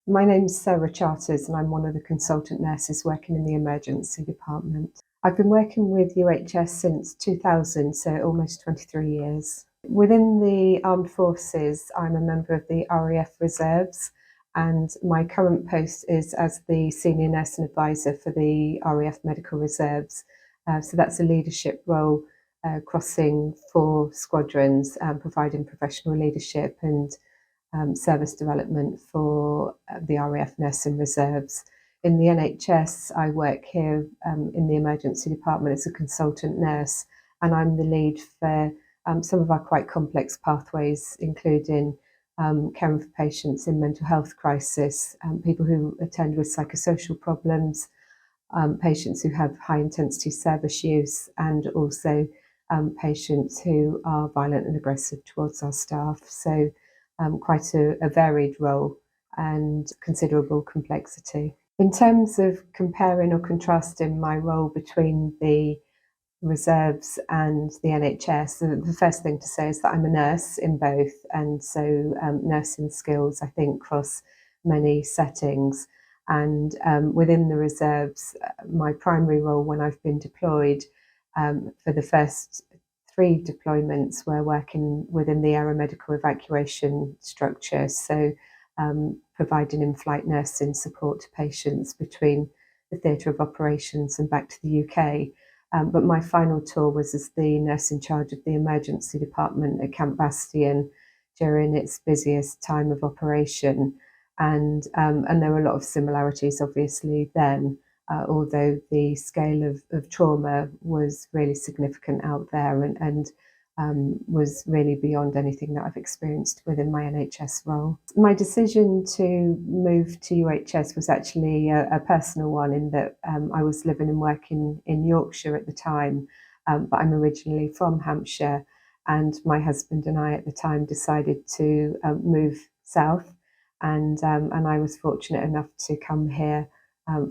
My name's Sarah Charters and I'm one of the consultant nurses working in the emergency department. I've been working with UHS since 2000, so almost 23 years. Within the armed forces, I'm a member of the RAF Reserves, and my current post is as the Senior Nursing Advisor for the RAF Medical Reserves. So that's a leadership role crossing 4 squadrons, providing professional leadership and service development for the RAF Nursing Reserves. In the NHS, I work here in the emergency department as a consultant nurse, and I'm the lead for some of our quite complex pathways, including caring for patients in mental health crisis, people who attend with psychosocial problems, patients who have high intensity service use, and also patients who are violent and aggressive towards our staff. So quite a varied role and considerable complexity. In terms of comparing or contrasting my role between the reserves and the NHS, the first thing to say is that I'm a nurse in both, and so nursing skills I think cross many settings. And within the reserves, my primary role when I've been deployed for the first 3 deployments were working within the aeromedical evacuation structure, so providing in-flight nursing support to patients between the theatre of operations and back to the UK. But my final tour was as the nurse in charge of the emergency department at Camp Bastion during its busiest time of operation. And there were a lot of similarities, obviously, then, although the scale of trauma was really significant out there and was really beyond anything that I've experienced within my NHS role. My decision to move to UHS was actually a personal one, in that I was living and working in Yorkshire at the time, but I'm originally from Hampshire, and my husband and I at the time decided to move south, and I was fortunate enough to come here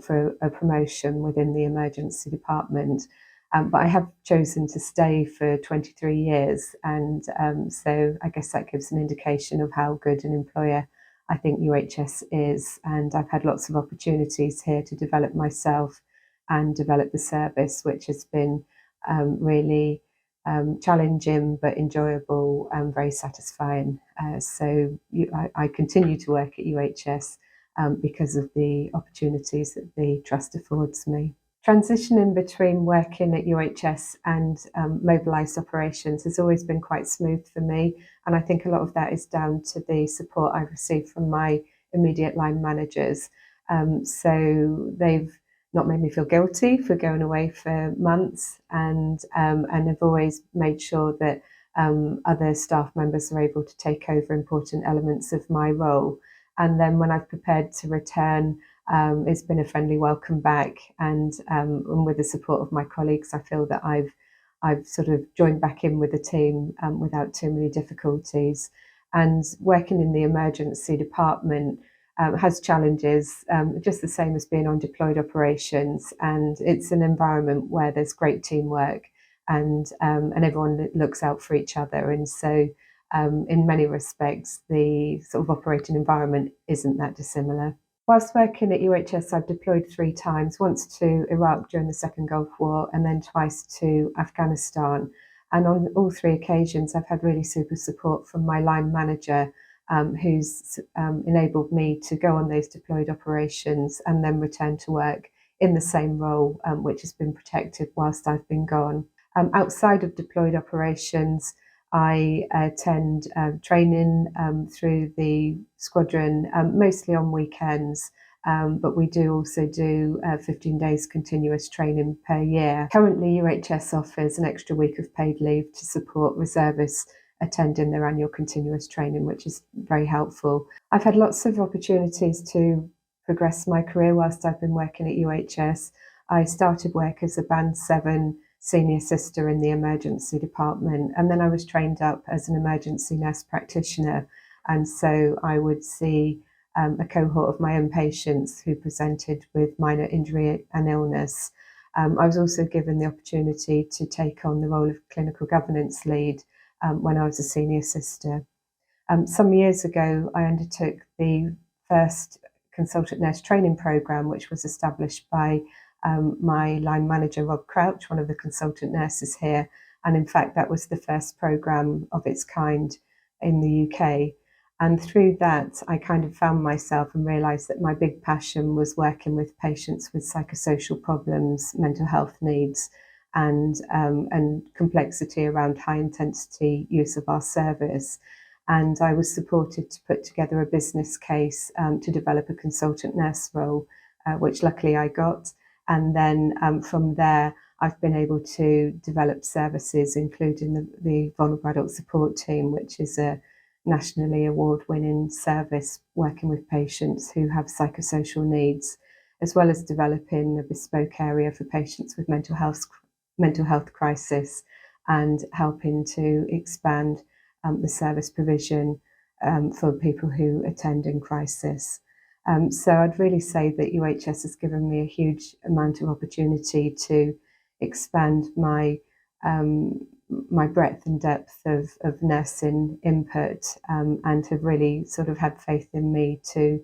for a promotion within the emergency department. But I have chosen to stay for 23 years, and so I guess that gives an indication of how good an employer I think UHS is. And I've had lots of opportunities here to develop myself and develop the service, which has been really challenging but enjoyable and very satisfying. I continue to work at UHS because of the opportunities that the trust affords me. Transitioning between working at UHS and mobilised operations has always been quite smooth for me, and I think a lot of that is down to the support I've received from my immediate line managers. So they've not made me feel guilty for going away for months, and have always made sure that other staff members are able to take over important elements of my role. And then when I've prepared to return, it's been a friendly welcome back, and with the support of my colleagues, I feel that I've sort of joined back in with the team without too many difficulties. And working in the emergency department has challenges, just the same as being on deployed operations. And it's an environment where there's great teamwork, and everyone looks out for each other. And so, in many respects, the sort of operating environment isn't that dissimilar. Whilst working at UHS, I've deployed 3 times, once to Iraq during the Second Gulf War, and then twice to Afghanistan. And on all 3 occasions, I've had really super support from my line manager, who's enabled me to go on those deployed operations and then return to work in the same role, which has been protected whilst I've been gone. Outside of deployed operations, I attend training through the squadron, mostly on weekends, but we do also do 15 days continuous training per year. Currently, UHS offers an extra week of paid leave to support reservists attending their annual continuous training, which is very helpful. I've had lots of opportunities to progress my career whilst I've been working at UHS. I started work as a Band 7 senior sister in the emergency department, and then I was trained up as an emergency nurse practitioner, and so I would see a cohort of my own patients who presented with minor injury and illness. I was also given the opportunity to take on the role of clinical governance lead when I was a senior sister. Some years ago, I undertook the first consultant nurse training programme, which was established by my line manager, Rob Crouch, one of the consultant nurses here. And in fact, that was the first programme of its kind in the UK. And through that, I kind of found myself and realised that my big passion was working with patients with psychosocial problems, mental health needs, and complexity around high intensity use of our service. And I was supported to put together a business case to develop a consultant nurse role, which luckily I got. And then from there, I've been able to develop services, including the Vulnerable Adult Support Team, which is a nationally award-winning service working with patients who have psychosocial needs, as well as developing a bespoke area for patients with mental health crisis, and helping to expand the service provision for people who attend in crisis. So I'd really say that UHS has given me a huge amount of opportunity to expand my breadth and depth of nursing input, and have really sort of had faith in me to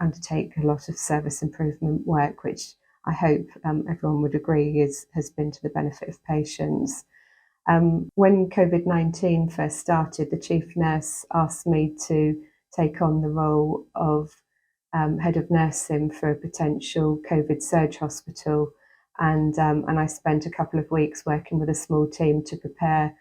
undertake a lot of service improvement work, which I hope everyone would agree has been to the benefit of patients. When COVID-19 first started, the chief nurse asked me to take on the role of head of nursing for a potential COVID surge hospital. And I spent a couple of weeks working with a small team to prepare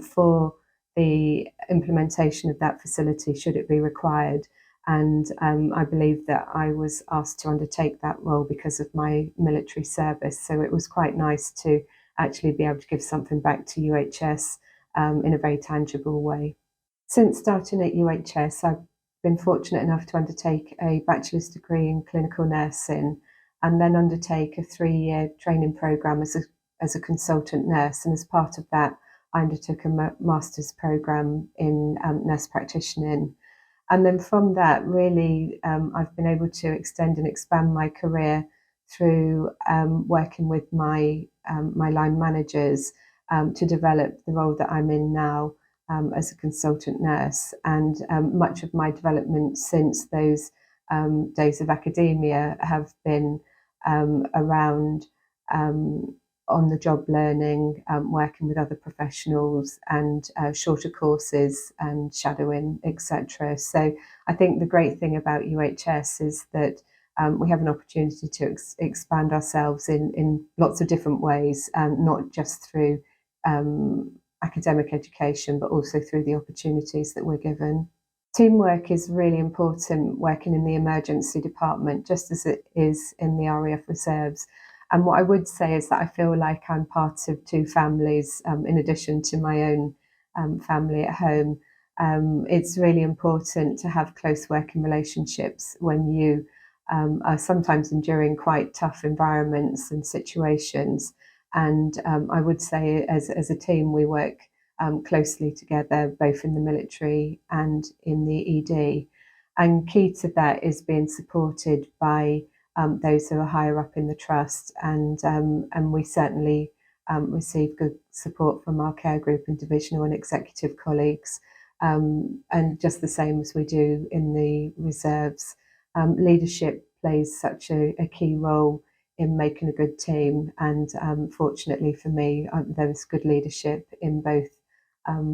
for the implementation of that facility should it be required. And I believe that I was asked to undertake that role because of my military service. So it was quite nice to actually be able to give something back to UHS in a very tangible way. Since starting at UHS, I've been fortunate enough to undertake a bachelor's degree in clinical nursing, and then undertake a 3-year training programme as a consultant nurse. And as part of that, I undertook a master's programme in nurse practitioning. And then from that, really, I've been able to extend and expand my career through working with my line managers to develop the role that I'm in now as a consultant nurse. And much of my development since those days of academia have been around on-the-job learning, working with other professionals, and shorter courses and shadowing, etc. So I think the great thing about UHS is that we have an opportunity to expand ourselves in lots of different ways, not just through academic education, but also through the opportunities that we're given. Teamwork is really important working in the emergency department, just as it is in the RAF Reserves. And what I would say is that I feel like I'm part of two families, in addition to my own family at home. It's really important to have close working relationships when you are sometimes enduring quite tough environments and situations. And I would say as a team, we work closely together, both in the military and in the ED. And key to that is being supported by those who are higher up in the trust, and we certainly receive good support from our care group and divisional and executive colleagues, and just the same as we do in the reserves. Leadership plays such a key role in making a good team, and fortunately for me, there's good leadership in both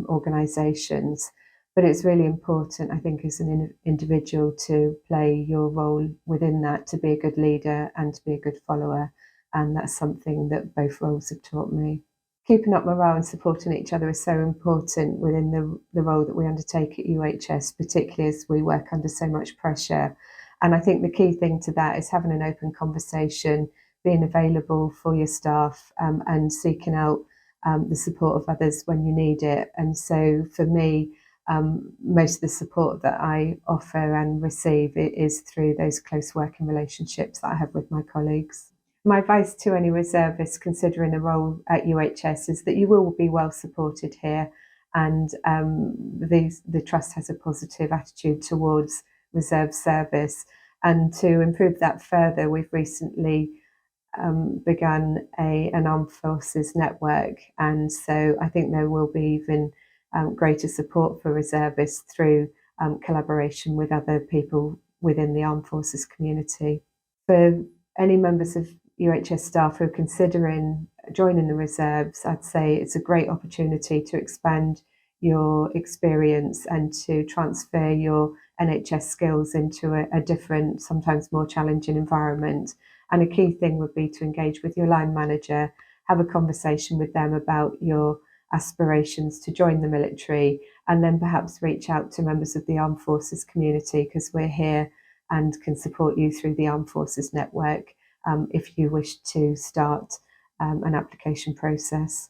organisations. But it's really important, I think, as an individual to play your role within that, to be a good leader and to be a good follower. And that's something that both roles have taught me. Keeping up morale and supporting each other is so important within the role that we undertake at UHS, particularly as we work under so much pressure. And I think the key thing to that is having an open conversation, being available for your staff, and seeking out the support of others when you need it. And so for me, most of the support that I offer and receive is through those close working relationships that I have with my colleagues. My advice to any reservists considering a role at UHS is that you will be well supported here, and the Trust has a positive attitude towards reserve service. And to improve that further, we've recently begun an armed forces network, and so I think there will be even greater support for reservists through collaboration with other people within the armed forces community. For any members of UHS staff who are considering joining the reserves, I'd say it's a great opportunity to expand your experience and to transfer your NHS skills into a different, sometimes more challenging environment. And a key thing would be to engage with your line manager, have a conversation with them about your aspirations to join the military, and then perhaps reach out to members of the armed forces community, because we're here and can support you through the armed forces network if you wish to start an application process.